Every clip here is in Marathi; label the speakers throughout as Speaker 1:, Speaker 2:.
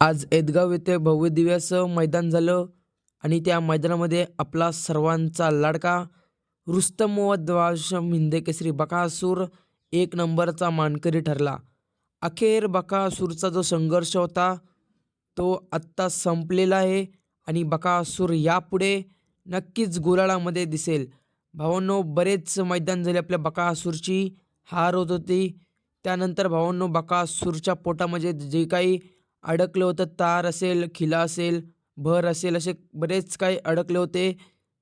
Speaker 1: आज एदगाव येथे भव्यदिव्य असं मैदान झालं आणि त्या मैदानामध्ये आपला सर्वांचा लाडका रुस्तम व द्वादशम हिंदकेसरी बकासूर एक नंबरचा मानकरी ठरला. अखेर बकासूरचा जो संघर्ष होता तो आत्ता संपलेला आहे आणि बकासूर यापुढे नक्कीच गुलालामध्ये दिसेल. भावांनो, बरेच मैदान झाले आपल्या बकासूरची हार होत होती. त्यानंतर भावांनो, बकासूरच्या पोटामध्ये जे काही अडकलं होतं, तार असेल, खिला असेल, भर असेल, असे बरेच काही अडकले होते.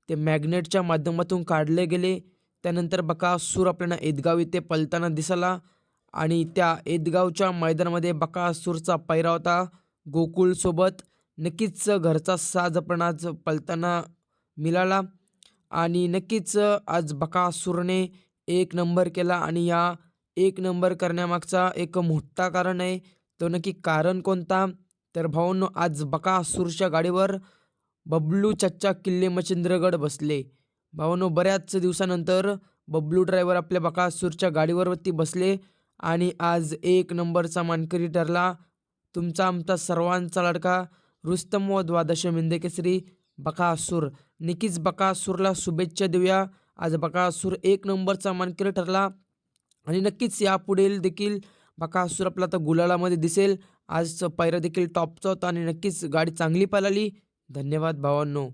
Speaker 1: ते मॅग्नेटच्या माध्यमातून काढले गेले. त्यानंतर बकासूर आपल्याला एदगाव इथे पळताना दिसला आणि त्या एदगावच्या मैदानामध्ये बकासूरचा पैरा होता गोकुळसोबत. नक्कीच घरचा साज आपल्याला आज पळताना मिळाला आणि नक्कीच आज बकासूरने एक नंबर केला आणि या एक नंबर करण्यामागचा एक मोठा कारण आहे. तो नक्की कारण कोणता? तर भावांनो, आज बकासूरच्या गाडीवर बबलू चच्चा किल्ले मच्छिंद्रगड बसले. भावांनो, बऱ्याच दिवसानंतर बबलू ड्रायव्हर आपल्या बकासूरच्या गाडीवरती बसले आणि आज एक नंबरचा मानकरी ठरला. तुमचा आमचा सर्वांचा लाडका रुस्तम व द्वादशम हिंदकेसरी बकासूर. नक्कीच बकासूरला शुभेच्छा देऊया. आज बकासूर एक नंबरचा मानकरी ठरला आणि नक्कीच यापुढील देखील बकासूर आपला आता गुलालामध्ये दिसेल. आजचं पायरा देखील टॉपचा होता आणि नक्कीच गाडी चांगली पळाली. धन्यवाद भावांनो.